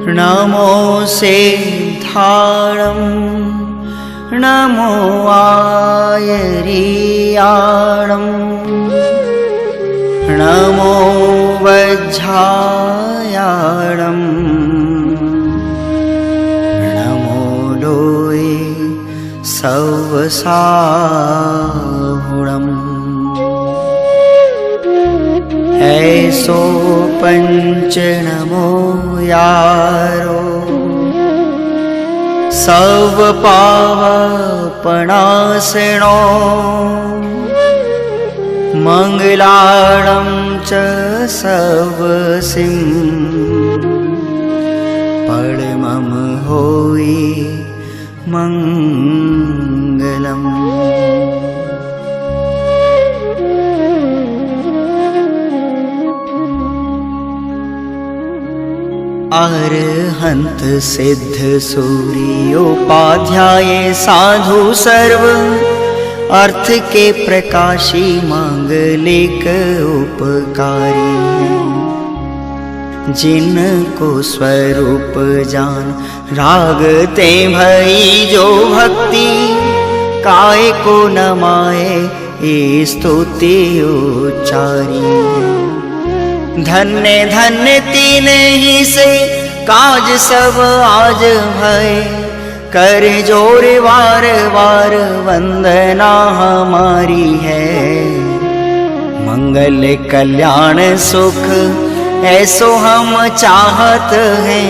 नमो सिद्धाणं नमो आयर्याणं नमो वज्झायाणं नमो लोये सवसाहुणम् ऐसो पंच नमो यारो सब पावपणासिनो मंगलाणं च सर्वसिं परमं होई मंगलम्। अरहंत सिद्ध सूर्योपाध्याय साधु सर्व अर्थ के प्रकाशी मांगलिक उपकारी जिनको स्वरूप जान रागते भई जो भक्ति काय को नमाए ये स्तुति उच्चारी। धन्य धन्य तीन ही से काज सब आज भय कर जोर वार वार वंदना हमारी है। मंगल कल्याण सुख ऐसो हम चाहत हैं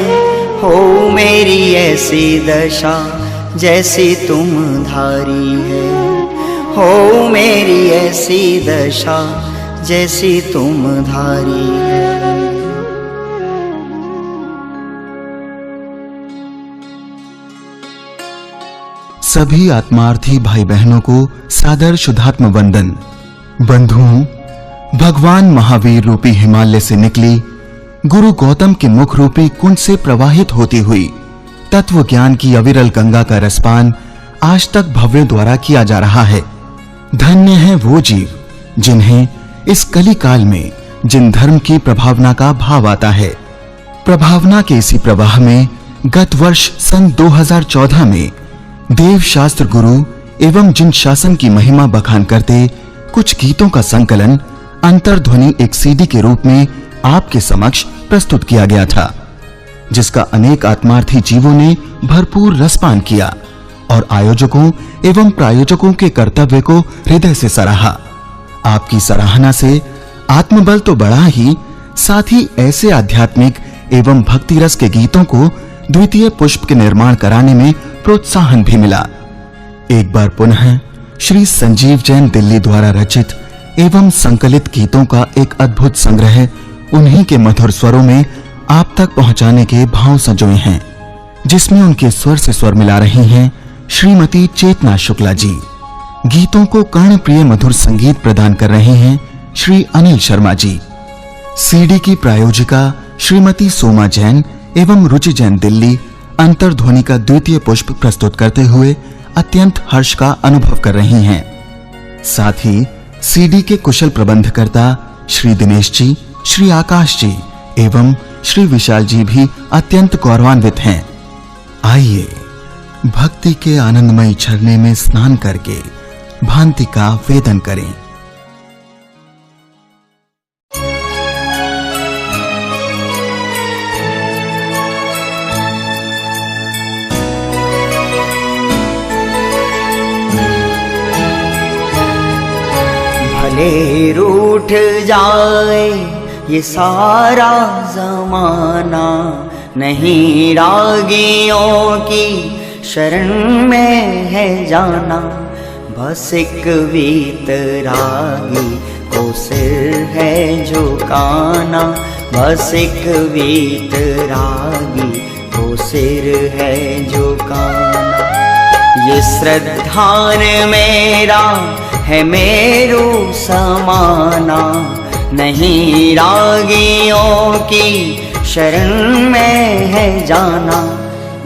हो मेरी ऐसी दशा जैसी तुम धारी है। हो मेरी ऐसी दशा जैसी तुम धारी है। सभी आत्मार्थी भाई बहनों को सादर शुद्धात्म वंदन। बंधुओं, भगवान महावीर रूपी हिमालय से निकली गुरु गौतम के मुख रूपी कुंड से प्रवाहित होती हुई तत्व ज्ञान की अविरल गंगा का रसपान आज तक भव्य द्वारा किया जा रहा है। धन्य हैं वो जीव जिन्हें इस कली काल में जिन धर्म की प्रभावना का भाव आता है। प्रभावना के इसी प्रवाह में गत वर्ष सन 2014 में देव शास्त्र गुरु एवं जिन शासन की महिमा बखान करते कुछ गीतों का संकलन अंतर्ध्वनि एक सीडी के रूप में आपके समक्ष प्रस्तुत किया गया था, जिसका अनेक आत्मार्थी जीवों ने भरपूर रसपान किया और आयोजकों एवं प्रायोजकों के कर्तव्य को हृदय से सराहा। आपकी सराहना से आत्मबल तो बढ़ा ही, साथ ही ऐसे आध्यात्मिक एवं भक्ति रस के गीतों को द्वितीय पुष्प के निर्माण कराने में प्रोत्साहन भी मिला। एक बार पुनः श्री संजीव जैन दिल्ली द्वारा रचित एवं संकलित गीतों का एक अद्भुत संग्रह उन्हीं के मधुर स्वरों में आप तक पहुंचाने के भाव संजोए हैं, जिसमें उनके स्वर से स्वर मिला रही हैं श्रीमती चेतना शुक्ला जी। गीतों को कर्ण प्रिय मधुर संगीत प्रदान कर रहे हैं श्री अनिल शर्मा जी। सीडी की प्रायोजिका श्रीमती सोमा जैन एवं रुचि जैन दिल्ली अंतर्ध्वनि का द्वितीय पुष्प प्रस्तुत करते हुए अत्यंत हर्ष का अनुभव कर रही हैं। साथ ही सीडी के कुशल प्रबंधकर्ता श्री दिनेश जी, श्री आकाश जी एवं श्री विशाल जी भी अत्यंत गौरवान्वित हैं। आइए भक्ति के आनंदमय झरने में स्नान करके भांति का वेदन करें। भले रूठ जाए ये सारा जमाना, नहीं रागियों की शरण में है जाना। बस एक वीतरागी को सिर है झुकाना, बस एक वीतरागी को सिर है झुकाना। ये श्रद्धान मेरा है मेरू समाना, नहीं रागियों की शरण में है जाना।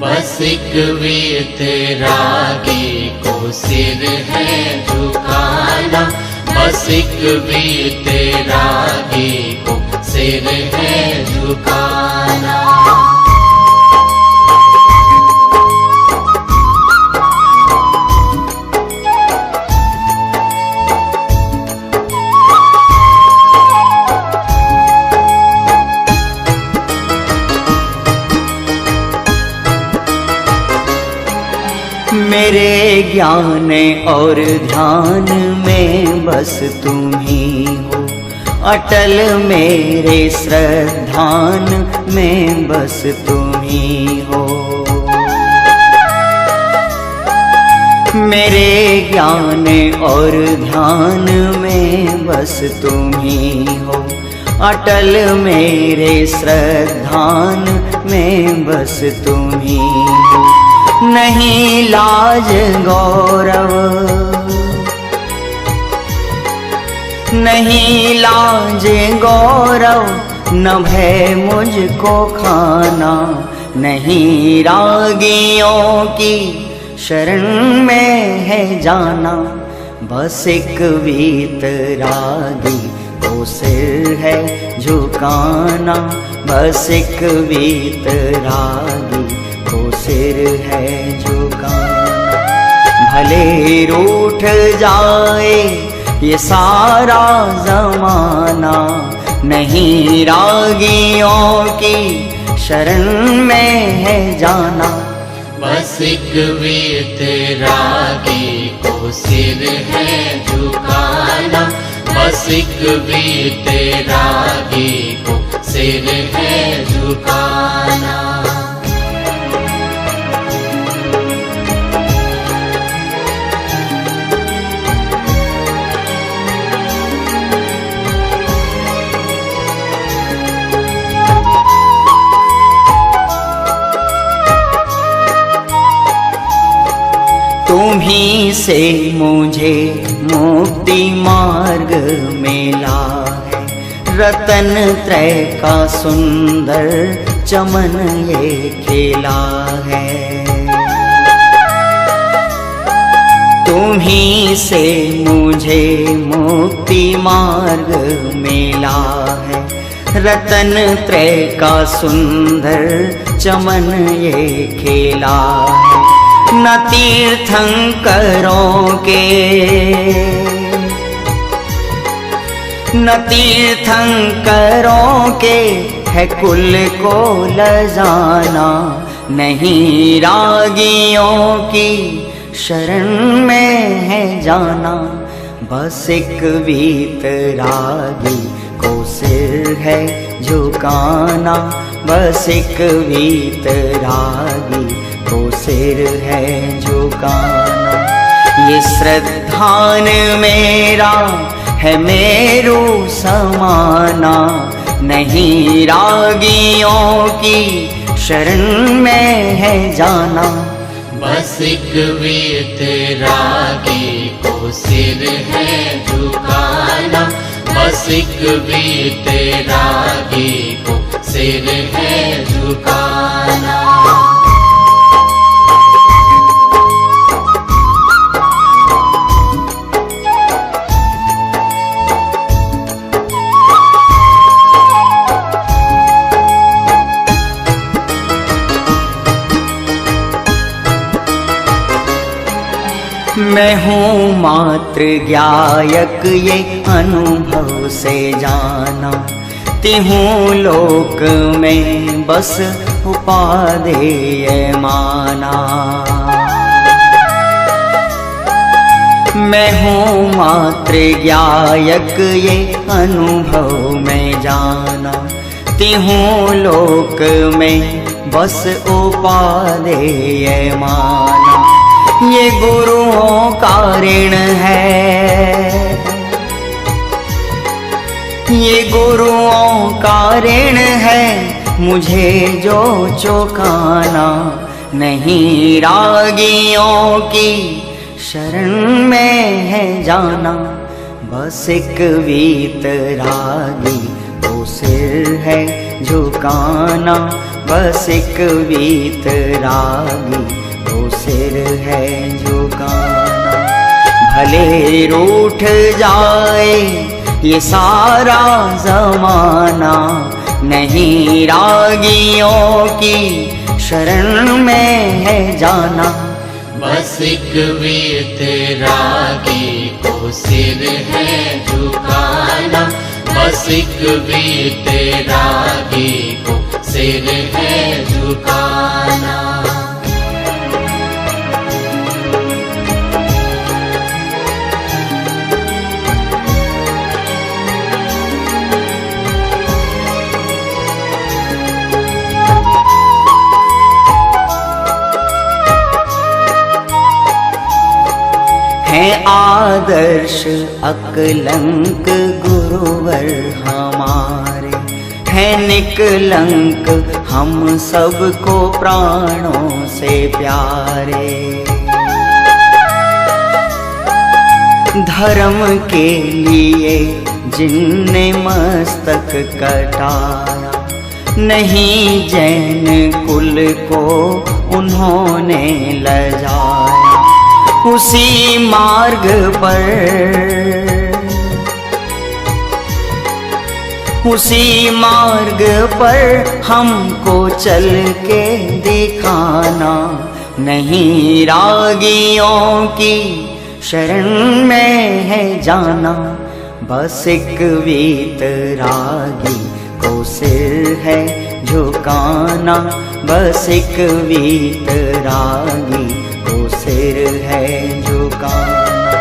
बस एक वीतरागी को सिर है झुकाना, बस एक वीतरागी को सिर है झुकाना। मेरे ज्ञान और ध्यान में बस तुम ही हो, अटल मेरे श्रद्धान में बस तुम ही हो। मेरे ज्ञान और ध्यान में बस तुम ही हो, अटल मेरे श्रद्धान में बस तुम ही हो। नहीं लाज गौरव, नहीं लाज गौरव, न भय मुझको खाना, नहीं रागियों की शरण में है जाना। बस एक वीतरागी को सिर है झुकाना, बस एक वीतरागी को सिर है झुकाना। भले रूठ जाए ये सारा जमाना, नहीं रागियों की शरण में है जाना। बस एक वीतरागी को सिर है झुकाना, बस एक वीतरागी को सिर है झुकाना। तुम्हीं से मुझे मुक्ति मार्ग मिला है, रतन त्रय का सुंदर चमन ये खेला है। तुम्हीं से मुझे मुक्ति मार्ग मिला है, रतन त्रय का सुंदर चमन ये खेला है। न तीर्थंकरों के, न तीर्थंकरों के है कुल को लजाना, नहीं रागियों की शरण में है जाना। बस एक वीतरागी को सिर है झुकाना, बस एक वीतरागी को सिर है झुकाना। ये श्रद्धान मेरा है मेरू समाना, नहीं रागियों की शरण में है जाना। बस एक वीतरागी को सिर है झुकाना, बस एक वीतरागी को सिर है झुकाना। मैं हूँ मात्र ज्ञायक ये अनुभव से जाना, तिहूँ लोक में बस उपादेय माना। मैं हूँ मात्र ज्ञायक ये अनुभव में जाना, तिहूँ लोक में बस उपादेय माना। ये गुरुओं का ऋण है, ये गुरुओं का ऋण है, मुझे जो चुकाना, नहीं रागियों की शरण में है जाना। बस एक वीतरागी को सिर है झुकाना, बस एक वीतरागी को सिर है झुकाना। भले रूठ जाए ये सारा जमाना, नहीं रागियों की शरण में है जाना। बस एक वीतरागी को सिर है झुकाना, बस एक वीतरागी को सिर है झुकाना। हैं आदर्श अकलंक गुरुवर हमारे, हैं निकलंक हम सबको प्राणों से प्यारे। धर्म के लिए जिनने मस्तक कटाया, नहीं जैन कुल को उन्होंने लजाया। उसी मार्ग पर हमको चल के दिखाना, नहीं रागियों की शरण में है जाना। बस एक वीतरागी को सिर है झुकाना, बस एक वीतरागी को सिर है झुकाना।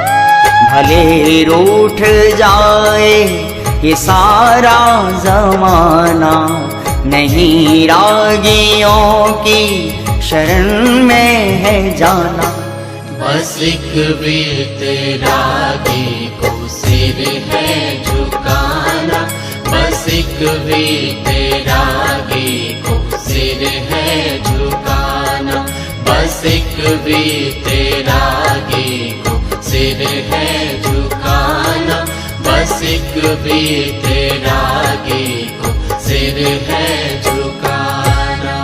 भले रूठ जाए ये सारा जमाना, नहीं रागियों की शरण में है जाना। बस एक वीतरागी को सिर है झुकाना, बस एक वीतरागी को सिर है झुकाना, बस एक वीतरागी को सिर है झुकाना, बस एक वीतरागी को सिर है झुकाना।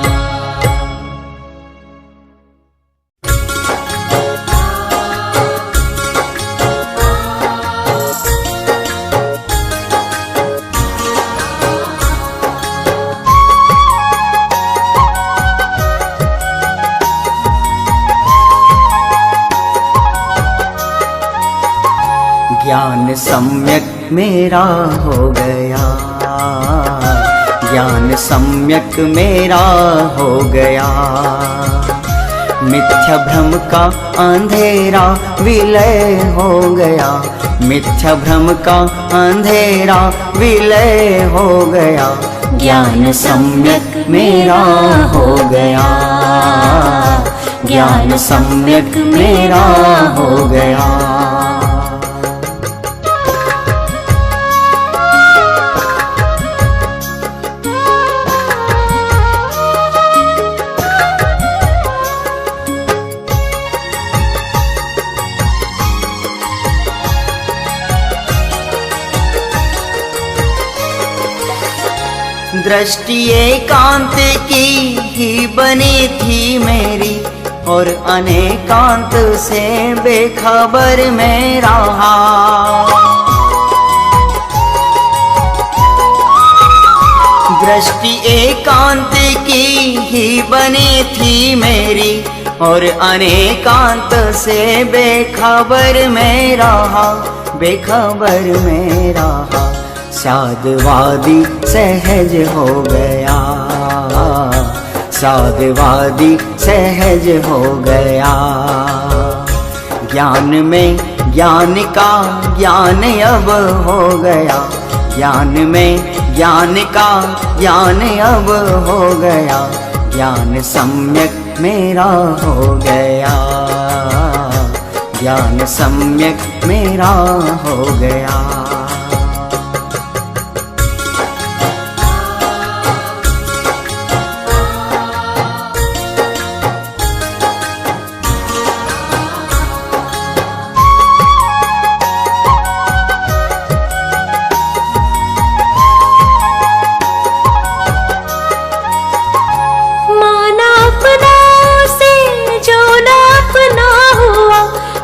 ज्ञान सम्यक मेरा हो गया, ज्ञान सम्यक मेरा हो गया। मिथ्या भ्रम का अंधेरा विलय हो गया, मिथ्या भ्रम का अंधेरा विलय हो गया। ज्ञान सम्यक मेरा हो गया, ज्ञान सम्यक मेरा हो गया। दृष्टि एकांत की ही बनी थी मेरी, और अनेकांत से बेखबर में रहा। दृष्टि एकांत की ही बनी थी मेरी, और अनेकांत से बेखबर में रहा, बेखबर में रहा। साधवादी सहज हो गया, साधवादी सहज हो गया। ज्ञान में ज्ञान का ज्ञान अब हो गया, ज्ञान में ज्ञान का ज्ञान अब हो गया। ज्ञान सम्यक मेरा हो गया, ज्ञान सम्यक मेरा हो गया।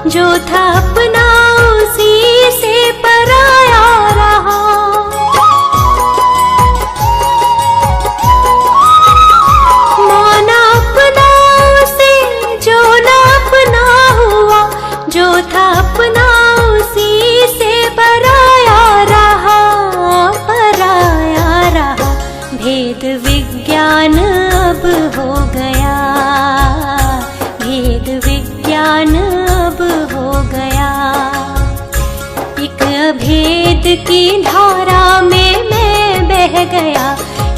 जो था अपना उसी से पराया रहा। माना अपना उसे जो न अपना हुआ, जो था अपना उसी से पराया रहा, पराया रहा। भेद विज्ञान अब हो गया, भेद विज्ञान हो गया। एक अभेद की धारा में मैं बह गया,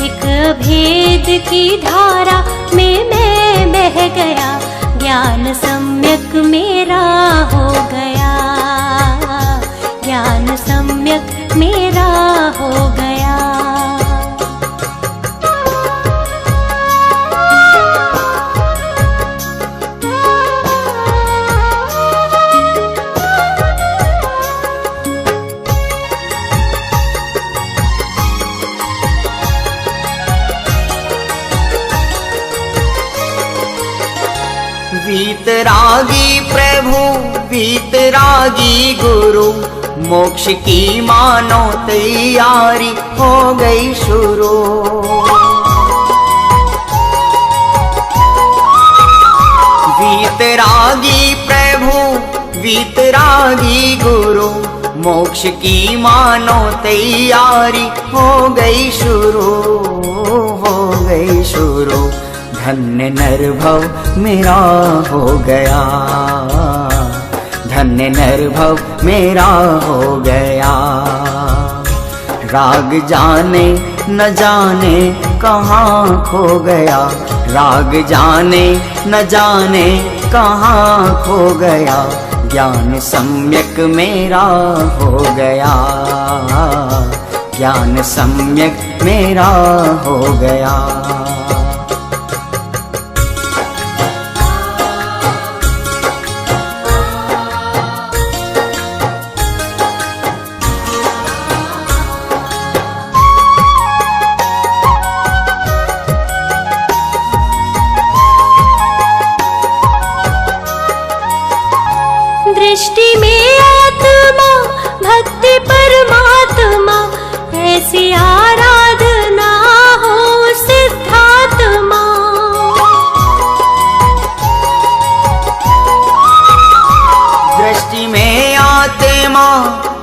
एक अभेद की धारा में मैं बह गया। ज्ञान सम्यक मेरा हो गया, मेरा हो गया। वीतरागी प्रभु वीतरागी गुरु, मोक्ष की मानो तैयारी हो गई शुरू। वीतरागी प्रभु वीतरागी गुरु, मोक्ष की मानो तैयारी हो गई शुरू, हो गई शुरू। धन्य नरभव मेरा हो गया, धन्य नरभव मेरा हो गया। राग जाने न जाने कहाँ खो गया, राग जाने न जाने कहाँ खो गया। ज्ञान सम्यक मेरा हो गया, ज्ञान सम्यक मेरा हो गया। दृष्टि में आत्मा भक्ति परमात्मा, ऐसी आराधना हो सिद्धात्मा। दृष्टि में आत्मा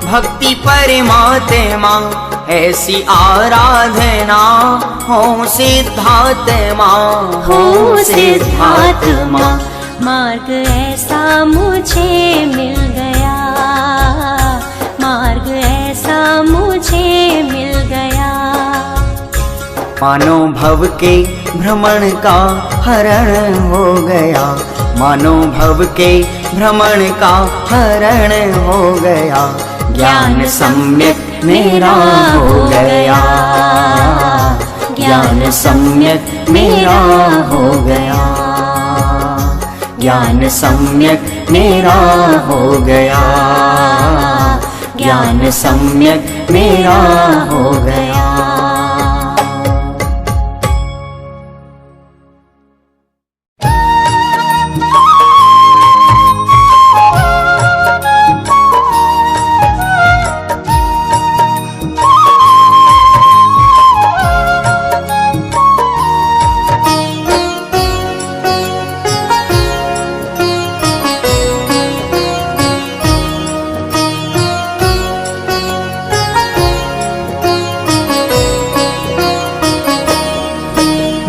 भक्ति परमात्मा, ऐसी आराधना हो सिद्धात्मा, हो सिद्धात्मा। मार्ग ऐसा मुझे मिल गया, मार्ग ऐसा मुझे मिल गया। मानो भव के भ्रमण का हरण हो गया, मानो भव के भ्रमण का हरण हो गया। ज्ञान सम्यक मेरा हो गया, ज्ञान सम्यक मेरा हो गया, ज्ञान सम्यक मेरा हो गया, ज्ञान सम्यक मेरा हो गया।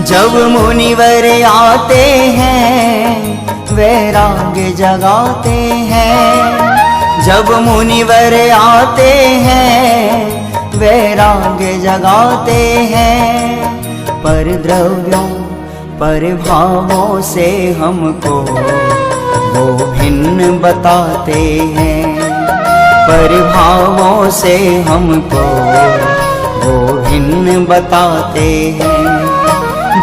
जब मुनिवर आते हैं वैराग जगाते हैं, जब मुनिवर आते हैं वैराग जगाते हैं। पर द्रव्यों पर भावों से हमको वो भिन्न बताते हैं, पर भावों से हमको वो भिन्न बताते हैं।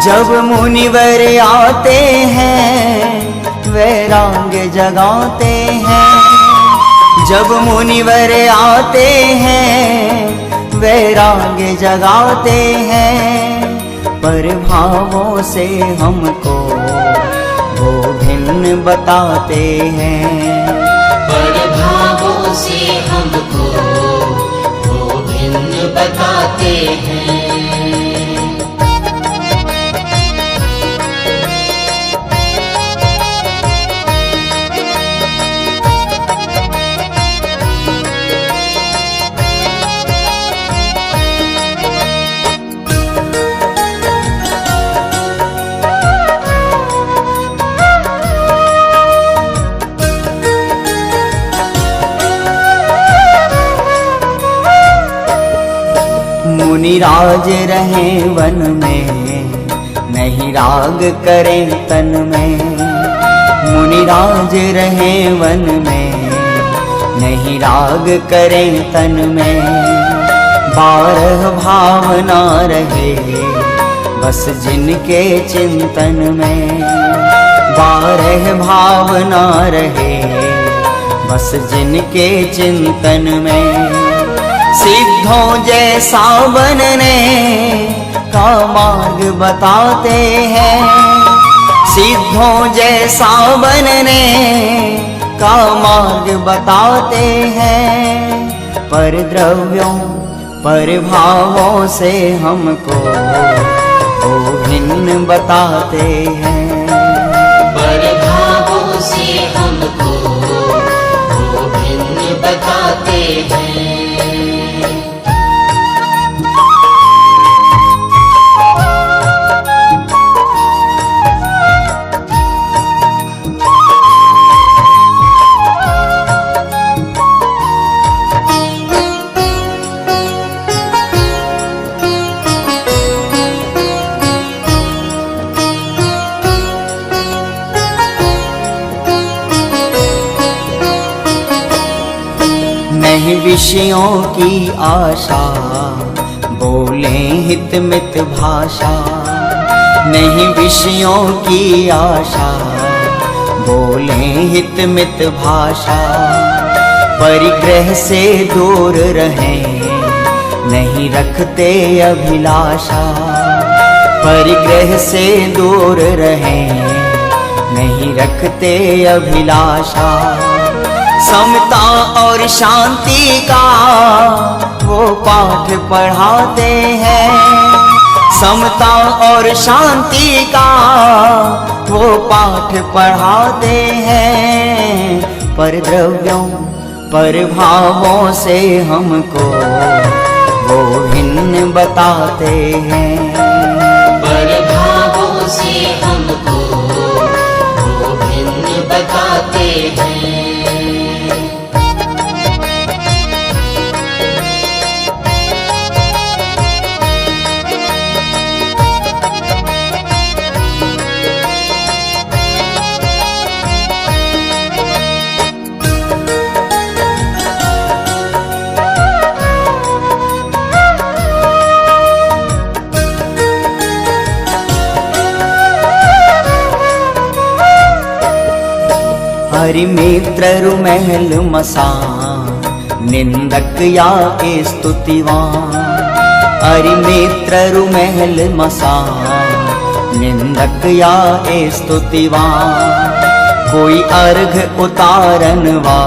जब मुनिवर आते हैं वैराग जगाते हैं, जब मुनिवर आते हैं वैराग जगाते हैं। पर भावों से हमको वो भिन्न बताते हैं, पर भावों से हमको वो भिन्न बताते हैं। मुनिराज रहे वन में, नहीं राग करें तन में। मुनिराज रहे वन में, नहीं राग करें तन में, 12 भावना रहे बस जिनके चिंतन में, 12 भावना रहे बस जिनके चिंतन में। सिद्धों जैसा बनने का मार्ग बताते हैं, सिद्धों जैसा बनने का मार्ग बताते हैं। पर द्रव्यों पर भावों से हमको वो भिन्न बताते हैं, पर भावों से हमको वो भिन्न बताते हैं। नहीं विषयों की आशा, बोले हित मित भाषा, नहीं विषयों की आशा, बोले हित मित भाषा। परिग्रह से दूर रहें, नहीं रखते अभिलाषा, परिग्रह से दूर रहें, नहीं रखते अभिलाषा। समता और शांति का वो पाठ पढ़ाते हैं, समता और शांति का वो पाठ पढ़ाते हैं। पर द्रव्यों पर भावों से हमको वो भिन्न बताते हैं, पर भावों से हमको वो भिन्न बताते हैं। हरि मित्र रुमहल मसान, निंदक या स्तुतिवान। हरि मित्र रुमहल मसान, निंदक या स्तुतिवान। कोई अर्घ उतारनवा,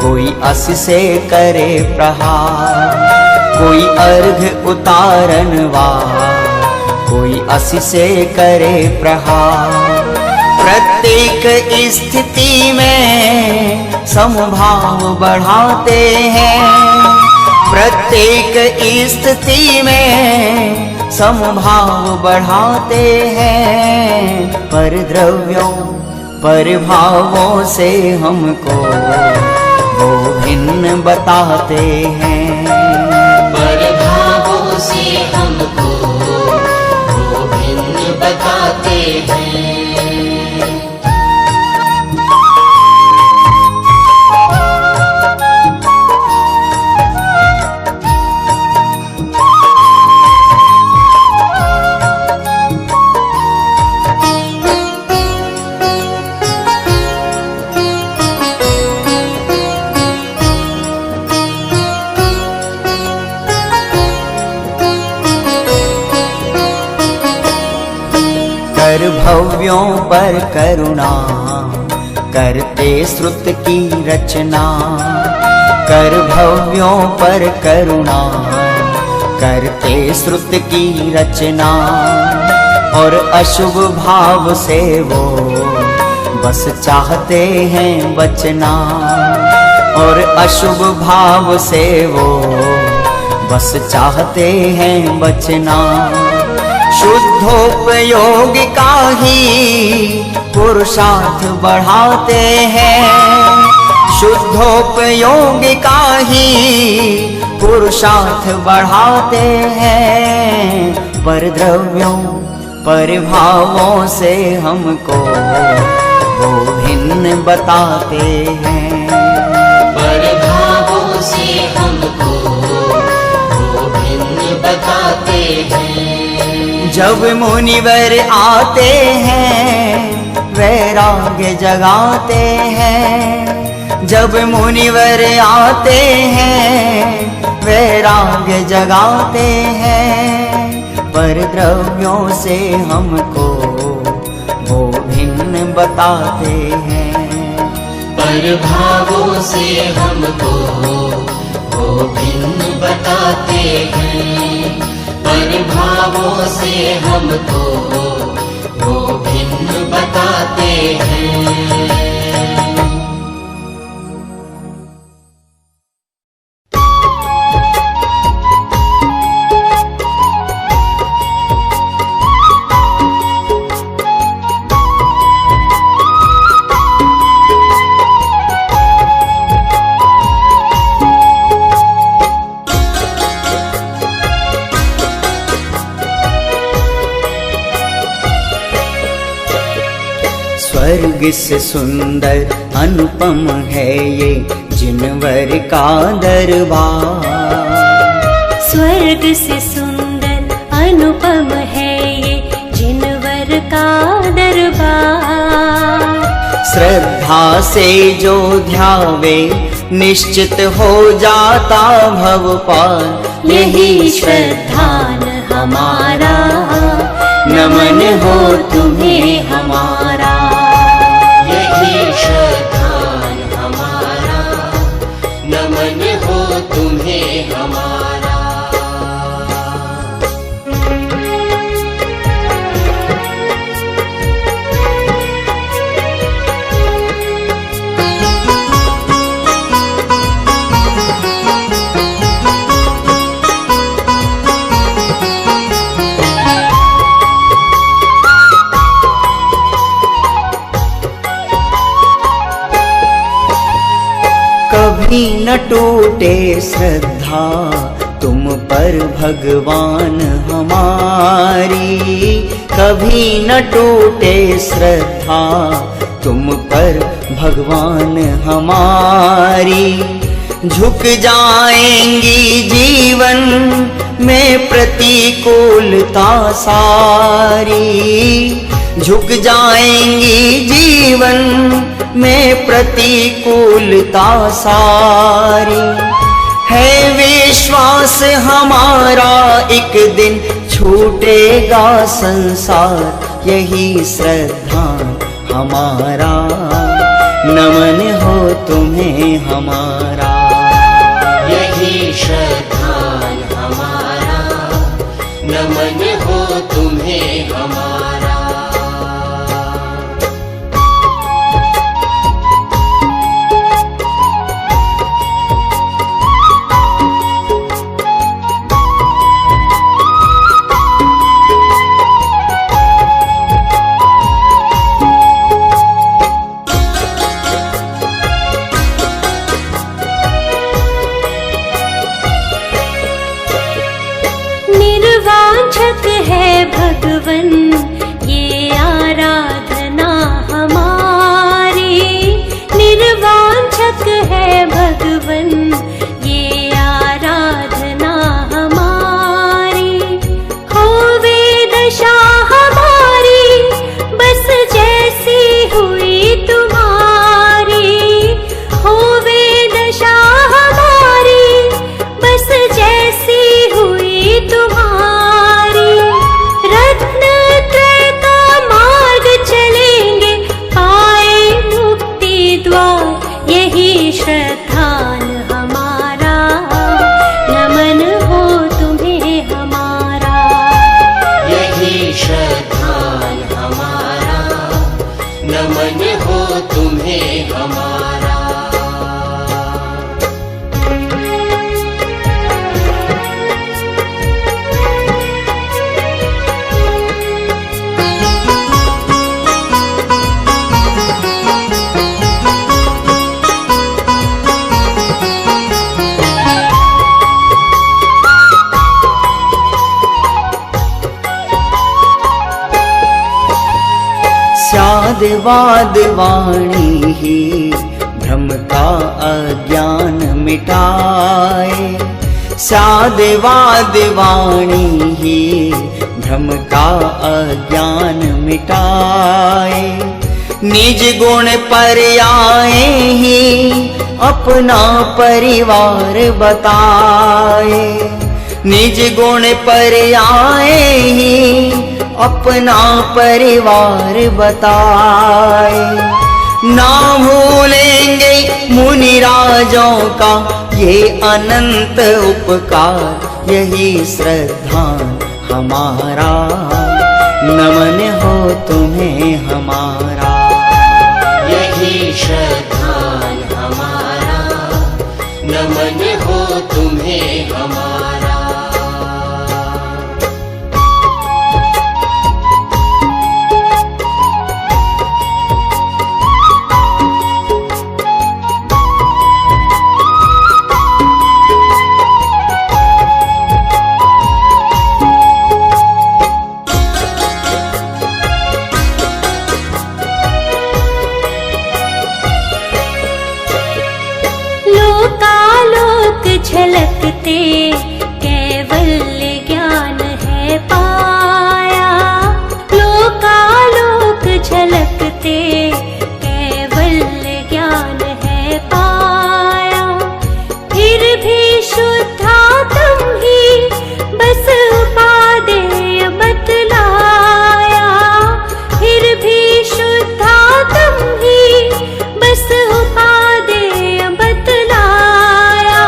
कोई अस से करे प्रहार, कोई अर्घ उतारनवा, कोई अस से करे प्रहार। प्रत्येक स्थिति में समभाव बढ़ाते हैं, प्रत्येक स्थिति में समभाव बढ़ाते हैं। पर द्रव्यों पर भावों से हमको वो भिन्न बताते हैं, पर भावों से हमको वो भिन्न बताते हैं। कर भव्यों पर करुणा, करते श्रुत की रचना। कर भव्यों पर करुणा, करते श्रुत की रचना। और अशुभ भाव से वो बस चाहते हैं बचना, और अशुभ भाव से वो बस चाहते हैं बचना। शुद्धोपयोग का ही पुरुषार्थ बढ़ाते हैं, शुद्धोपयोग का ही पुरुषार्थ बढ़ाते हैं। पर द्रव्यों पर भावों से हमको वो भिन्न बताते हैं, हैं। जब मुनिवर आते हैं वैराग्य जगाते हैं, जब मुनिवर आते हैं वैराग्य जगाते हैं, पर द्रव्यों से हमको वो भिन्न बताते हैं, पर भावों से हमको वो भिन्न बताते हैं, पर भावों से हमको वो भिन्न बताते हैं। स्वर्ग से सुंदर अनुपम है ये जिनवर का दरबार, स्वर्ग से सुंदर अनुपम है ये जिनवर का दरबार। श्रद्धा से जो ध्यावे निश्चित हो जाता भव पार, यही श्रद्धान हमारा, नमन हो तुम्हें हमारा, यही श्रद्धान हमारा, नमन हो तुम्हें हमारा। कभी न टूटे श्रद्धा तुम पर भगवान हमारी, कभी न टूटे श्रद्धा तुम पर भगवान हमारी। झुक जाएंगी जीवन में प्रतिकूलता सारी, झुक जाएंगी जीवन में प्रतिकूलता सारी। है विश्वास हमारा एक दिन छूटेगा संसार, यही श्रद्धा हमारा, नमन हो तुम्हें हमारा, यही श्रद्धान हमारा, नमन हो तुम्हें हमारा। निर्वांछक है भगवन ये आराधना हमारी, निर्वांछक है भगवन ये आराधना हमारी। होवे दशा हमारी बस जैसी हुई तुम्हारी, होवे दशा हमारी बस जैसी हुई तुम्हारी। रत्न त्रय का मार्ग चलेंगे पाए मुक्ति द्वार, यही श्रद्धान हमारा, नमन हो तुम्हें हमारा, यही श्रद्धान हमारा, नमन हो तुम्हें हमारा। स्याद्वाद वाणी ही भ्रम का अज्ञान मिटाए, साधवाद वाणी ही भ्रम का अज्ञान मिटाए। निज गुण पर आए ही अपना परिवार बताए। निज गुण पर आए ही अपना परिवार बताए। ना भूलेंगे मुनि राजों का ये अनंत उपकार, यही श्रद्धा हमारा, नमन हो तुम्हें हमारा। यही श्रद्धान हमारा, नमन हो तुम्हें हमारा। लोकालोक झलकते कैवल्य ज्ञान है पाया। लोकालोक झलकते कैवल्य ज्ञान है पाया। फिर भी शुद्धात्म ही बस उपादेय बतलाया। फिर भी शुद्धात्म ही बस उपादेय बतलाया।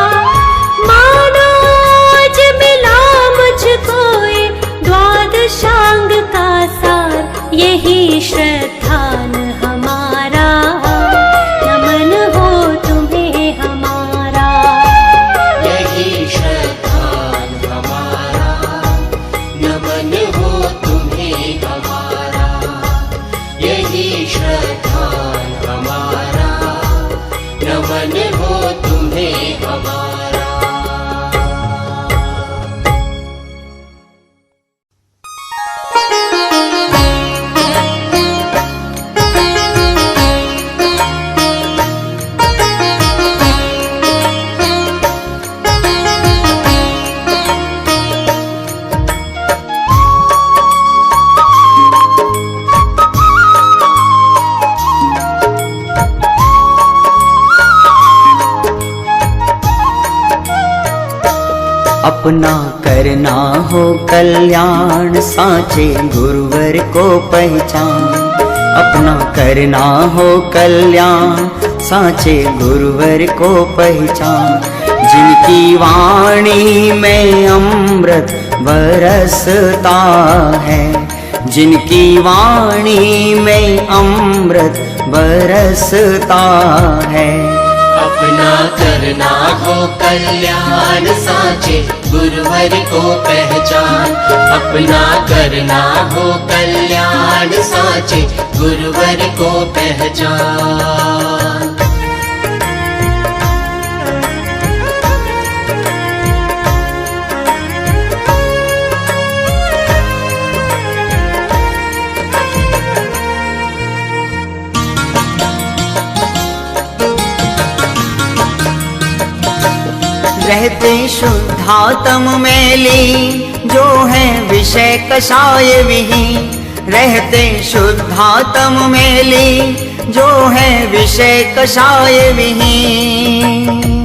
मानो आज मिला मुझको ये द्वादशांग का सार, यही श्रद्धान हमारा, नमन हो तुम्हें हमारा। यही श्रद्धान हमारा, नमन हो तुम्हें हमारा। यही श्रद्धान हमारा, नमन हो तुम्हें हमारा। अपना करना हो कल्याण, साचे गुरुवर को पहचान। अपना करना हो कल्याण, साचे गुरुवर को पहचान। जिनकी वाणी में अमृत बरसता है, जिनकी वाणी में अमृत बरसता है। अपना करना हो कल्याण, साचे गुरुवर को पहचान। अपना करना हो कल्याण, साचे गुरुवर को पहचान। रहते शुद्धात्म में लीन, जो है विषय कषाय विहीन। रहते शुद्धात्म में लीन, जो है विषय कषाय विहीन।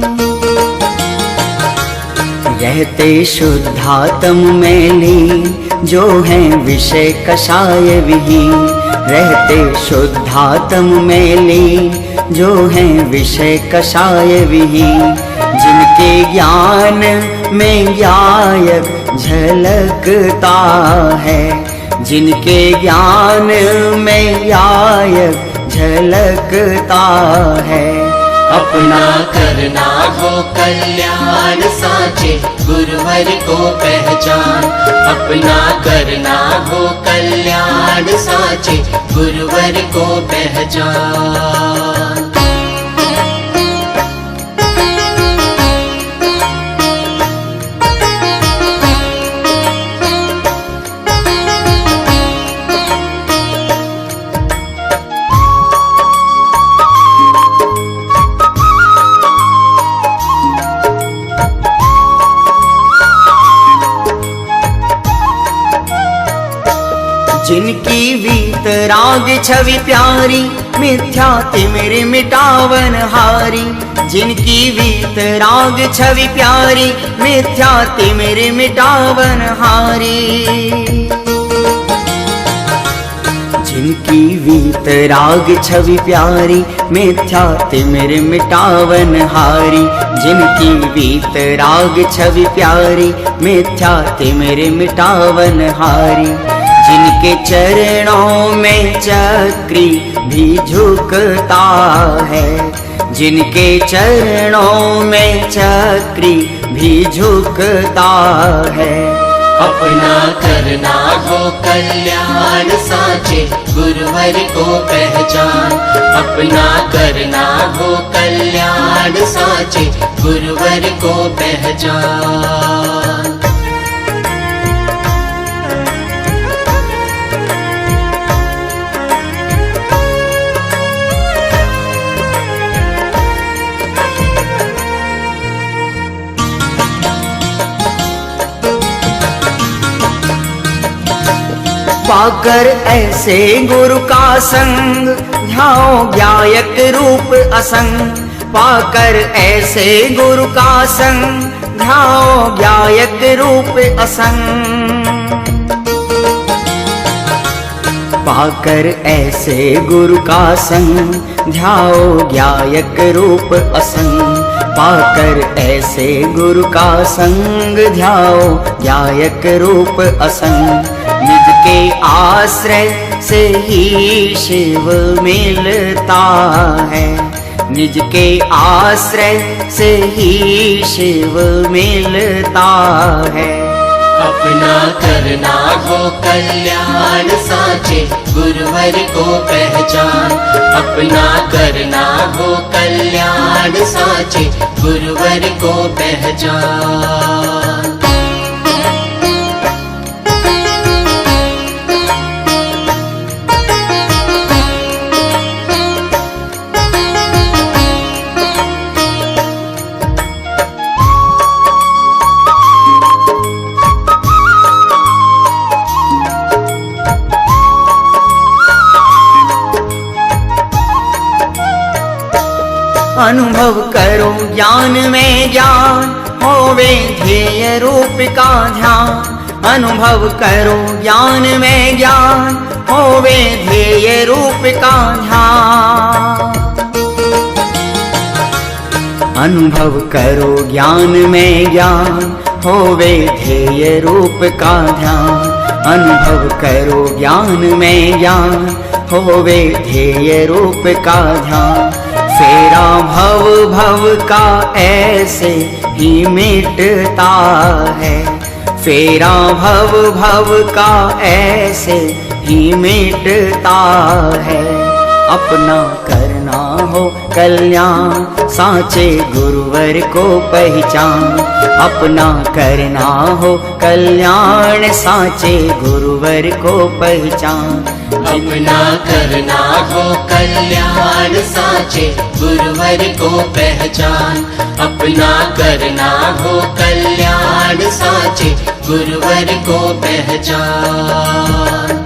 रहते शुद्धात्म में लीन, जो है विषय कषाय विहीन। रहते शुद्धात्म में लीन, जो है विषय कषाय विहीन। जिनके ज्ञान में गायब झलकता है, जिनके ज्ञान में गायब झलकता है। अपना करना हो कल्याण, साचे गुरुवर को पहचान। अपना करना हो कल्याण, साचे गुरुवर को पहचान। वीतराग छवि प्यारी, मिथ्या तिमिर मिटावन हारी। जिनकी वीतराग छवि प्यारी, मिथ्या तिमिर मिटावन हारी। जिनकी वीतराग छवि प्यारी, मिथ्या तिमिर मिटावन हारी। जिनकी वीतराग छवि प्यारी, मिथ्या तिमिर मिटावन हारी। जिनके चरणों में चक्री भी झुकता है, जिनके चरणों में चक्री भी झुकता है। अपना करना हो कल्याण साचे गुरुवर को पहचान। अपना करना हो कल्याण साचे गुरुवर को पहचान। पाकर ऐसे गुरु का संग, ध्याओ ज्ञायक रूप असंग। पाकर ऐसे गुरु का संग, ध्याओ ज्ञायक रूप असंग। पाकर ऐसे गुरु का संग, ध्याओ ज्ञायक रूप असंग। पाकर ऐसे गुरु का संग, ध्याओ ज्ञायक रूप असंग। निज के आश्रय से ही शिव मिलता है, निज के आश्रय से ही शिव मिलता है। अपना करना हो कल्याण साचे गुरुवर को पहचान। अपना करना हो कल्याण साचे गुरुवर को पहचान। अनुभव करो ज्ञान में ज्ञान, होवे ध्येय रूप का ध्यान। अनुभव करो ज्ञान में ज्ञान, होवे ध्येय रूप का ध्यान। अनुभव करो ज्ञान में ज्ञान, होवे ध्येय रूप का ध्यान। अनुभव करो ज्ञान में ज्ञान, होवे ध्येय रूप का ध्यान। फेरा भव भव का ऐसे ही मिटता है, फेरा भव भव का ऐसे ही मिटता है। अपना करना हो कल्याण साचे गुरुवर को पहचान। अपना करना हो कल्याण साचे गुरुवर को पहचान। अपना करना हो कल्याण साचे गुरुवर को पहचान। अपना करना हो कल्याण साचे गुरुवर को पहचान।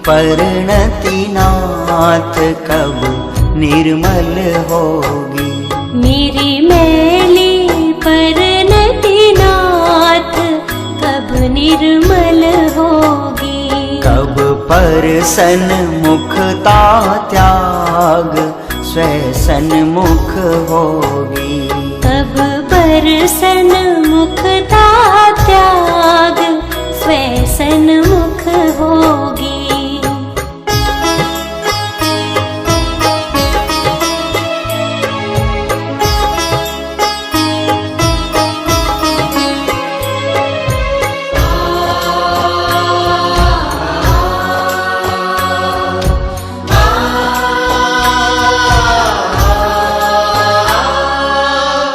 परिणति नाथ कब निर्मल होगी। मेरी मैली परिणति नाथ कब निर्मल होगी। कब परसन मुखता त्याग स्वसन मुख होगी। कब परसन मुखता त्याग स्वसन मुख होगी।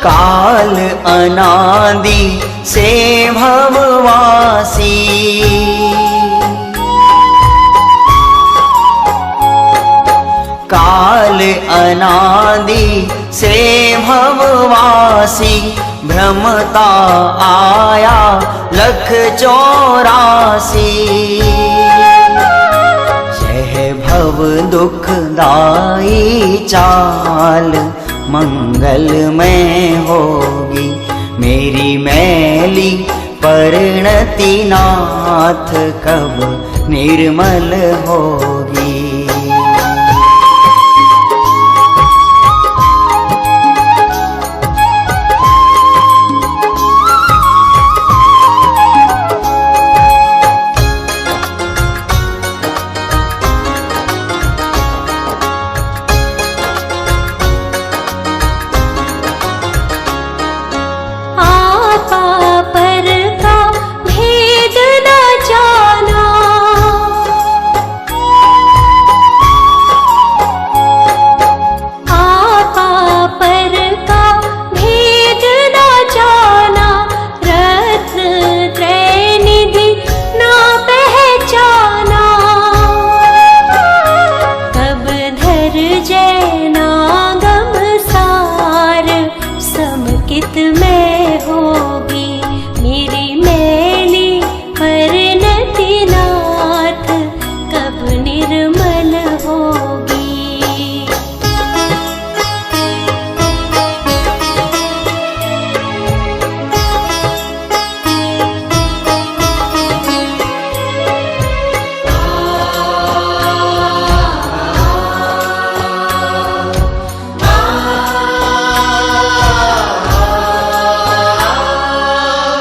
काल अनादि से भववासी, काल अनादि से भववासी, भ्रमता आया लख 84। यह भव दुखदाई चाल मंगल में होगी, मेरी मैली परिणति नाथ कब निर्मल होगी।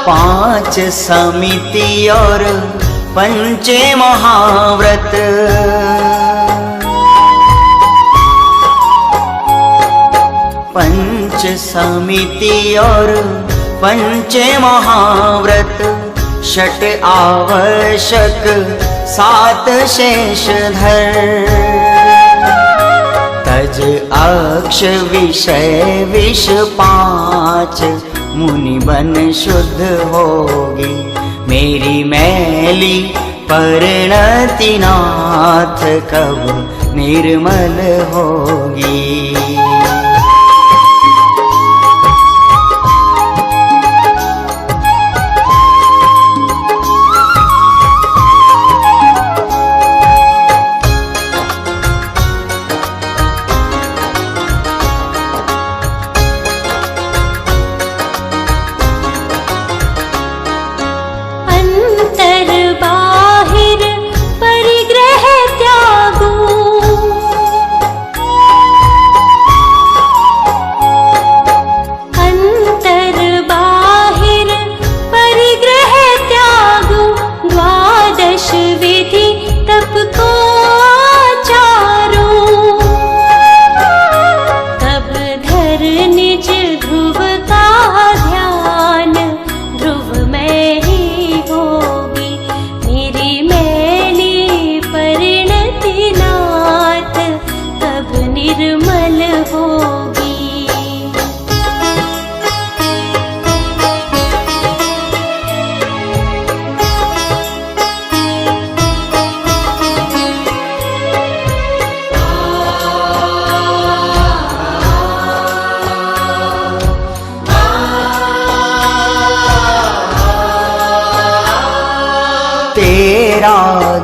पांच समिति और पंचे महाव्रत, पंच समिति और पंचे महाव्रत, षट आवश्यक 7 शेषधर, तज अक्ष विषय विष 5, मुनि बन शुद्ध होगी, मेरी मैली परिणति नाथ कब निर्मल होगी। तेरा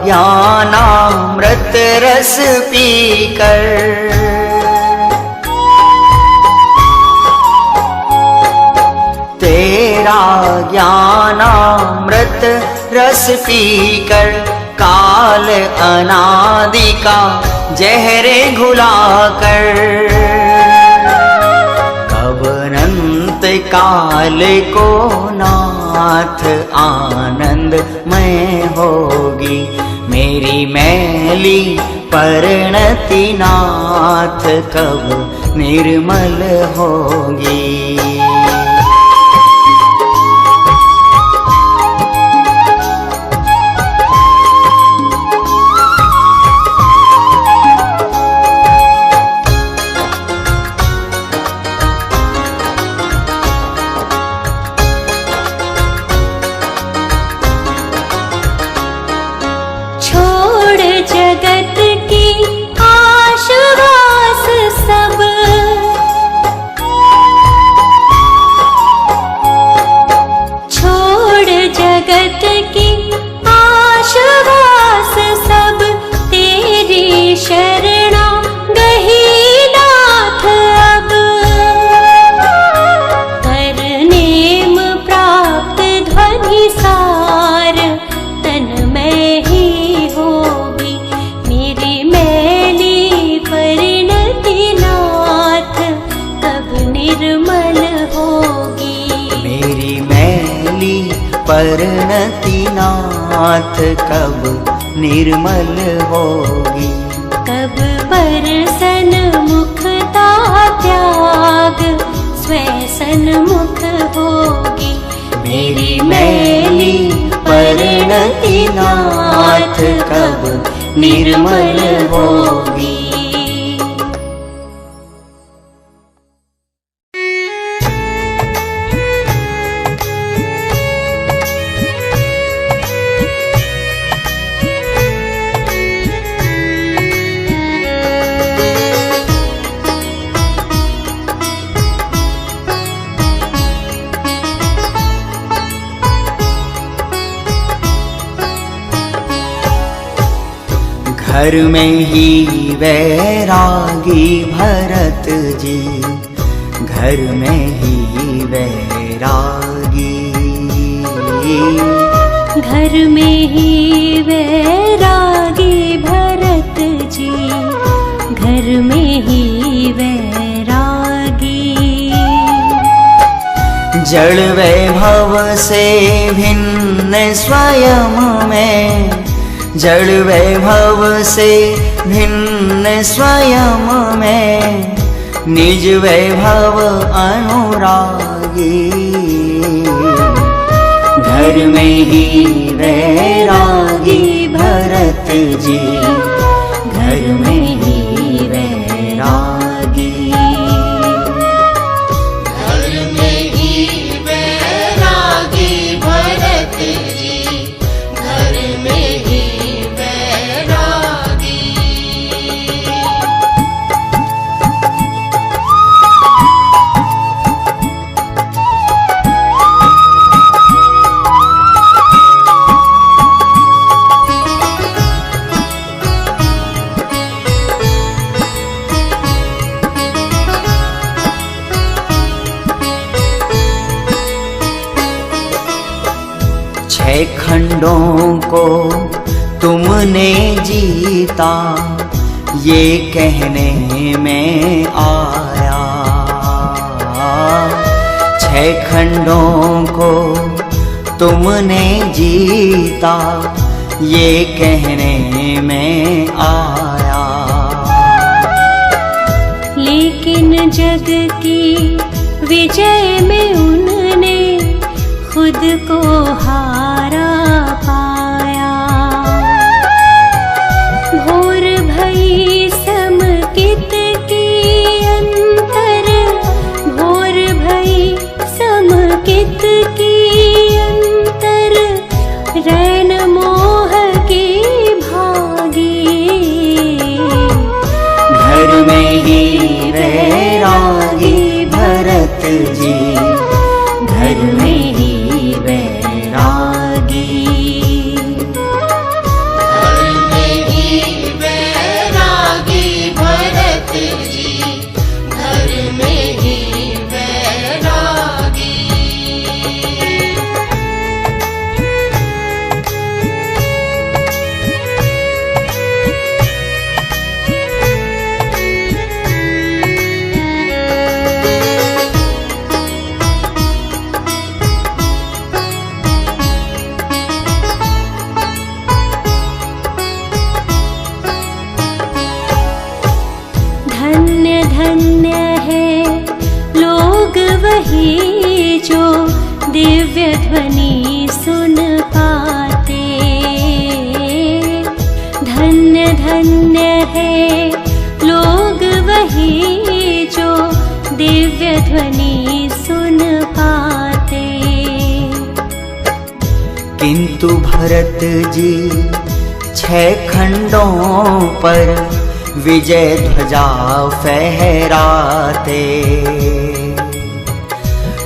ज्ञानामृत रस पीकर, तेरा ज्ञानामृत रस पीकर, काल अनादि का जहरे घुलाकर, कब अनंत काल को नाथ आनंद में होगी, मेरी मैली परिणति नाथ कब निर्मल होगी। परिणति नाथ कब निर्मल होगी। कब बरसन मुखता त्याग स्वैसन मुख होगी। मेरी मैली परिणति नाथ कब निर्मल होगी। घर में ही वैरागी भरत जी, घर में ही वैरागी। घर में ही वैरागी भरत जी, घर में ही वैरागी। जड़ वैभव से भिन्न स्वयं में, जड़ वैभव से भिन्न स्वयं में, निज वैभव अनुरागी। घर में ही वैरागी भरत जी, घर में ही वैरागी। घर में ही वैरागी भरत जी, घर में ही वैरागी। छह खंडों को तुमने जीता, ये कहने में आया। छह खंडों को तुमने जीता, ये कहने में आया। लेकिन जग की विजय में उनने खुद को हारा पाया। भोर भई समकित की अंतर, भोर भई समकित की अंतर, रैन मोह की भागी। घर में ही वैरागी भरत जी, घर में ही वैरागी। घर में ही वैरागी भरत जी, घर में ही वैरागी। धन्य धन्य है लोग वही जो दिव्य ध्वनि सुन पाते। धन्य धन्य है लोग वही जो दिव्य ध्वनि सुन पाते। किंतु भरत जी छह खंडों पर विजय ध्वजा फहराते।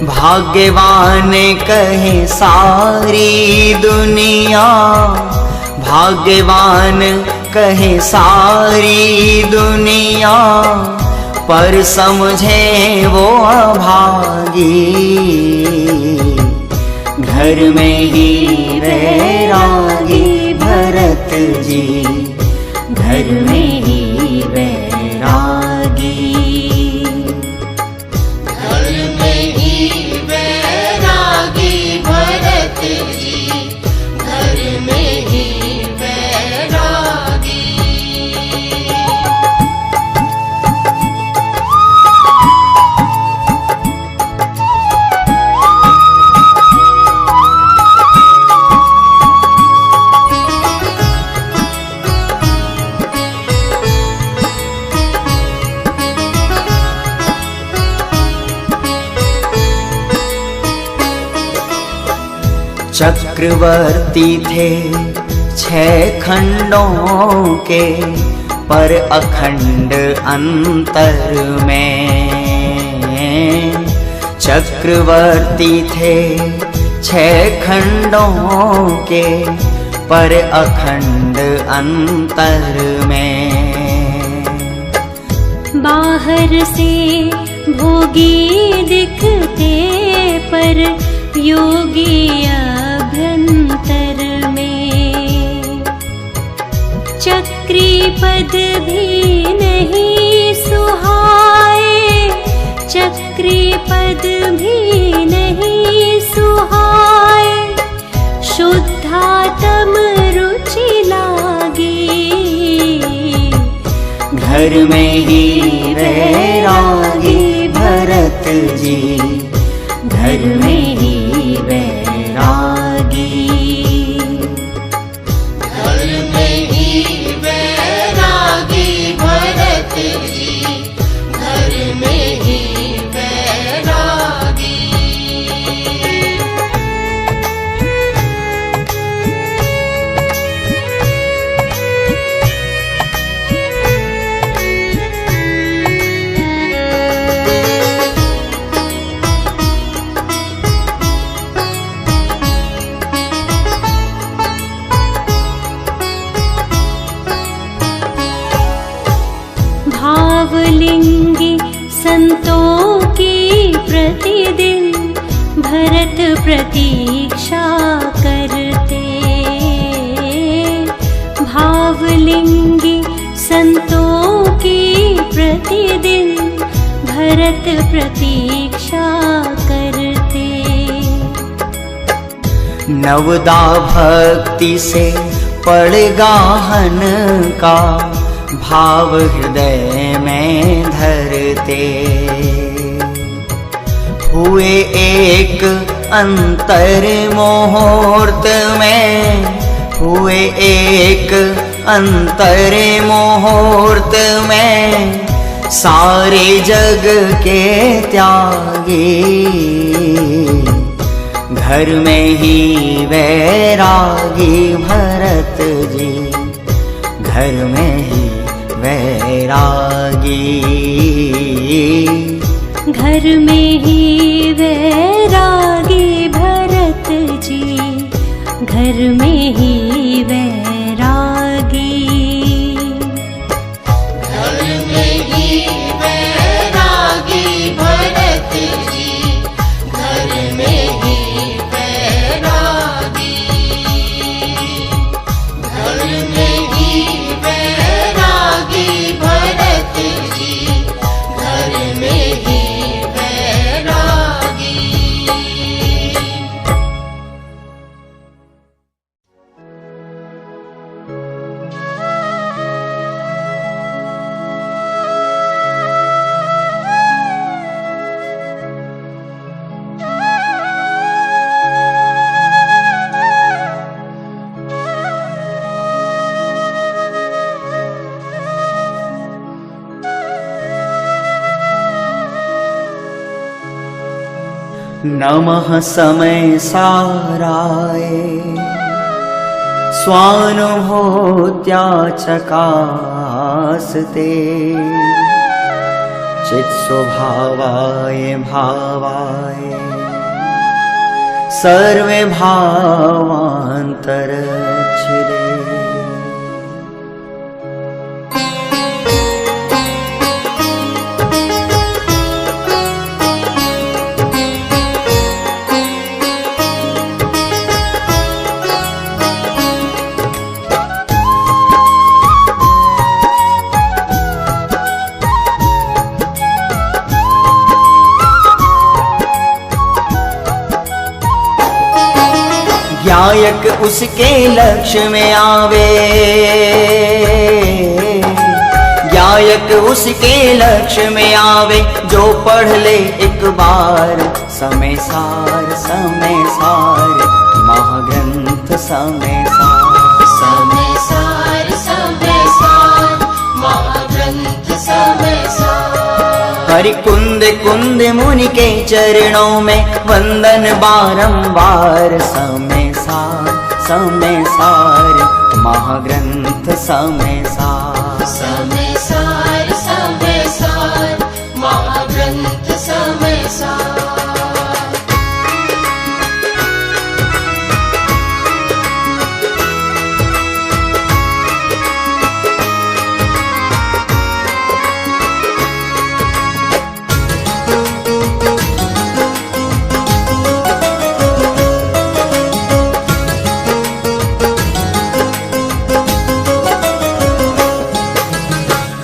भाग्यवान कहे सारी दुनिया, भाग्यवान कहे सारी दुनिया, पर समझे वो अभागी। घर में ही वैरागी भरत जी, घर में ही वैरागी। घर में ही वैरागी भरत जी, चक्रवर्ती थे 6 खंडों के, पर अखंड अंतर में। चक्रवर्ती थे 6 खंडों के, पर अखंड अंतर में। बाहर से भोगी दिखते, पर योगी अभ्यंतर में। चक्री पद भी नहीं सुहाए, चक्री पद भी नहीं सुहाए। शुद्धात्म रुचि लागी, घर में ही वैरागी भरत जी, घर में ही वैरागी। घर में ही वैरागी भरत जी, घर में ही वैरागी। भावलिंगी संतों की प्रतिदिन भरत प्रतीक्षा करते। भावलिंगी संतों की प्रतिदिन भरत प्रतीक्षा करते। नवदा भक्ति से पड़गाहन का भाव हृदय में धरते। हुए एक अंतर मुहूर्त में, हुए एक अंतर मुहूर्त में, सारे जग के त्यागी। घर में ही वैरागी भरत जी, घर में ही वैरागी। घर में ही वैरागी भरत जी, घर में ही वैरागी। घर में ही वैरागी भरत जी, घर में ही वैरागी। घर में ही वैरागी भरत जी, घर में ही वैरागी। नमः समय साराय स्वानुभूत्या चकासते। चित्स्वभावाय भावाय सर्वे भावान्तरच्छिदे। गायक उसके लक्ष्य में आवे, गायक उसके लक्ष्य में आवे, जो पढ़ ले एक बार समय सार महाग्रंथ समय सार महाग्रंथ समय सार। हरि कुंद कुंद मुनि के चरणों में वंदन बारंबार। समय सार महाग्रंथ समय सार। समय सार महाग्रंथ समय सार।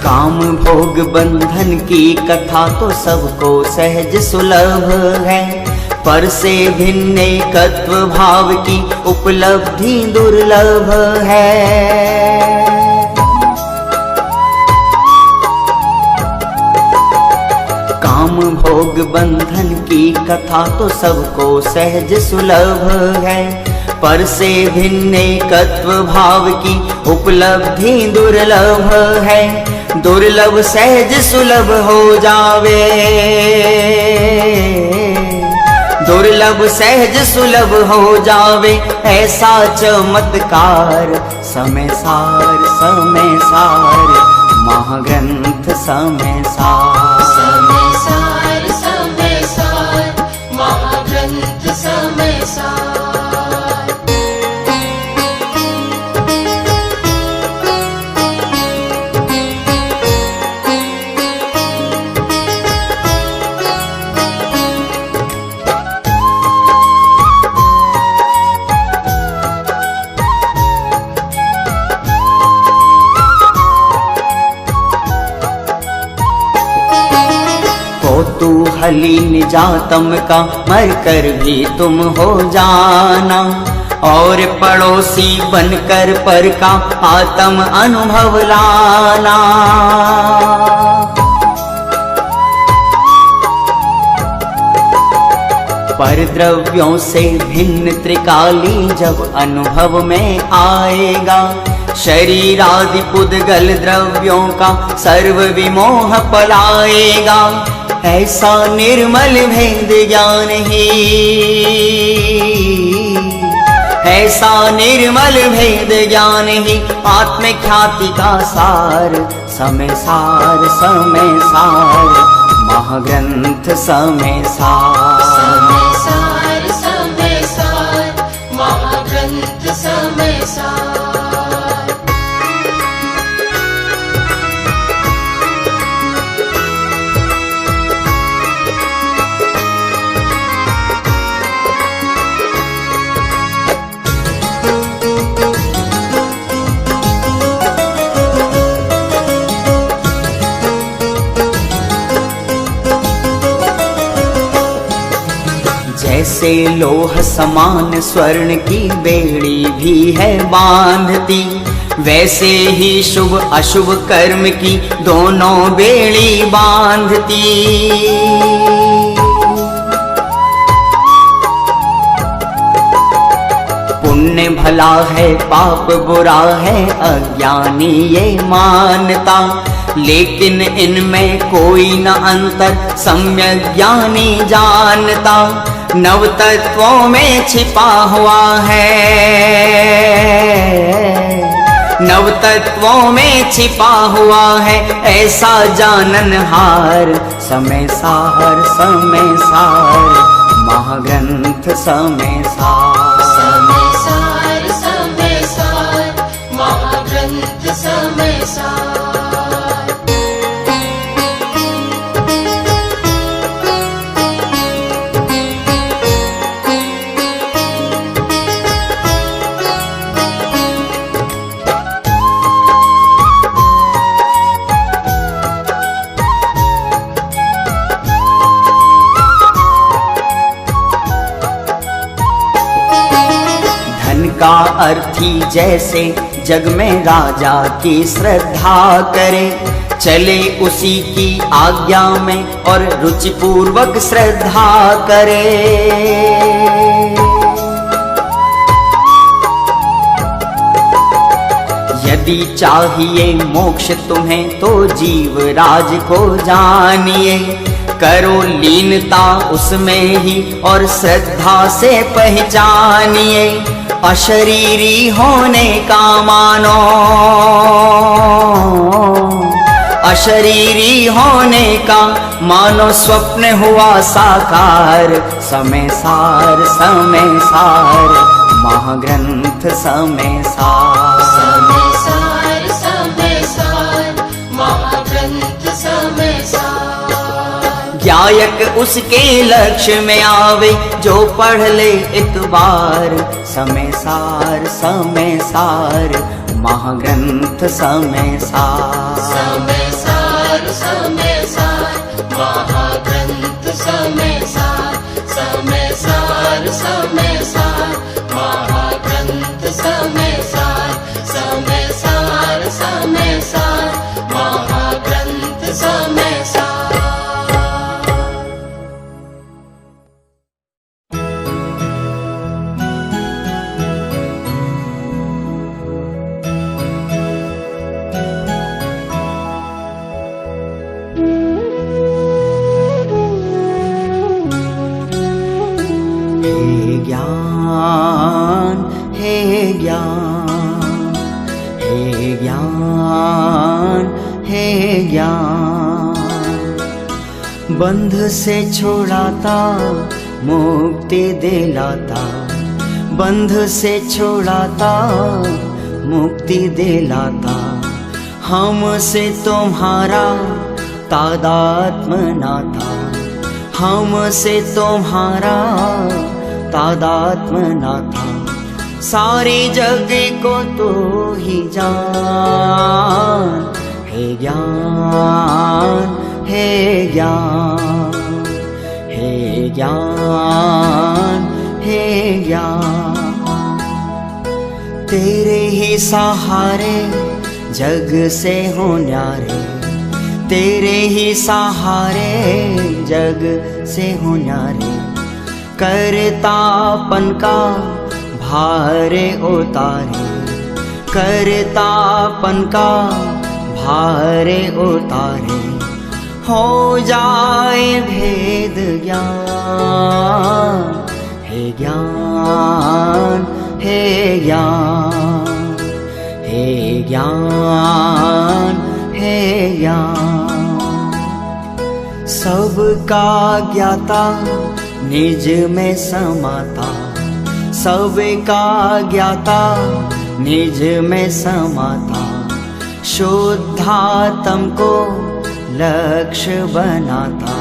काम भोग बंधन की कथा तो सबको सहज सुलभ है, पर से भिन्न एकत्व भाव की उपलब्धि दुर्लभ है। काम भोग बंधन की कथा तो सबको सहज सुलभ है, पर से भिन्न एकत्व भाव की उपलब्धि दुर्लभ है। दुर्लभ सहज सुलभ हो जावे, दुर्लभ सहज सुलभ हो जावे, ऐसा चमत्कार। समय सार महाग्रंथ समय सार। समय सार महाग्रंथ समय सार। कौतूहली निजातम का मर कर भी तुम हो जाना, और पड़ोसी बनकर पर का आत्म अनुभव लाना। पर द्रव्यों से भिन्न त्रिकाली जब अनुभव में आएगा, शरीर आदि पुद्गल द्रव्यों का सर्व विमोह पलाएगा। ऐसा निर्मल भेद ज्ञान ही, ऐसा निर्मल भेद ज्ञान ही आत्मख्याति का सार। समय सार महाग्रंथ समय सार। समय सार महाग्रंथ समय सार। जैसे लोह समान स्वर्ण की बेड़ी भी है बांधती, वैसे ही शुभ अशुभ कर्म की दोनों बेड़ी बांधती। पुण्य भला है पाप बुरा है अज्ञानी ये मानता, लेकिन इनमें कोई न अंतर सम्यक ज्ञानी जानता। नव तत्वों में छिपा हुआ है, नव तत्वों में छिपा हुआ है ऐसा जाननहार। समय सार महाग्रंथ समय सार। समय सार महाग्रंथ समय सार। का अर्थी जैसे जग में राजा की श्रद्धा करे, चले उसी की आज्ञा में और रुचि पूर्वक श्रद्धा करे। यदि चाहिए मोक्ष तुम्हें तो जीव राज को जानिए। करो लीनता उसमें ही और श्रद्धा से पहचानिए। अशरीरी होने का मानो, अशरीरी होने का मानो स्वप्न हुआ साकार। समय सार समय सार महाग्रंथ समय सार। समय सार महाग्रंथ समय सार। गायक उसके लक्ष्य में आवे जो पढ़ ले एक बार। समय सार महाग्रंथ समय सार। समय सार महाग्रंथ समय सार। समय सार महाग्रंथ समय सार। समय सार महाग्रंथ समय सार। बंध से छोड़ाता मुक्ति दिलाता। बंध से छोड़ाता मुक्ति दिलाता। हमसे तुम्हारा तादात्म्य नाता। हमसे तुम्हारा तादात्म्य नाता। सारे जग को तो ही जान। हे ज्ञान हे ज्ञान हे ज्ञान हे ज्ञान। तेरे ही सहारे जग से हो न्यारे। तेरे ही सहारे जग से हो न्यारे। करतापन का भार उतारे। करतापन का भार उतारे। हो जाए भेद ज्ञान। हे ज्ञान हे ज्ञान हे ज्ञान हे ज्ञान। सबका ज्ञाता निज में समाता। सबका ज्ञाता निज में समाता। शुद्धात्म को लक्ष्य बनाता।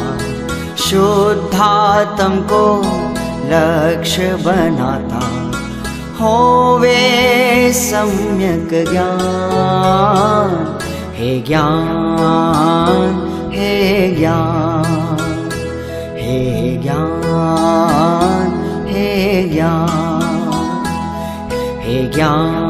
शुद्धात्म को लक्ष्य बनाता। होवे सम्यक ज्ञान। हे ज्ञान हे ज्ञान हे ज्ञान हे ज्ञान हे ज्ञान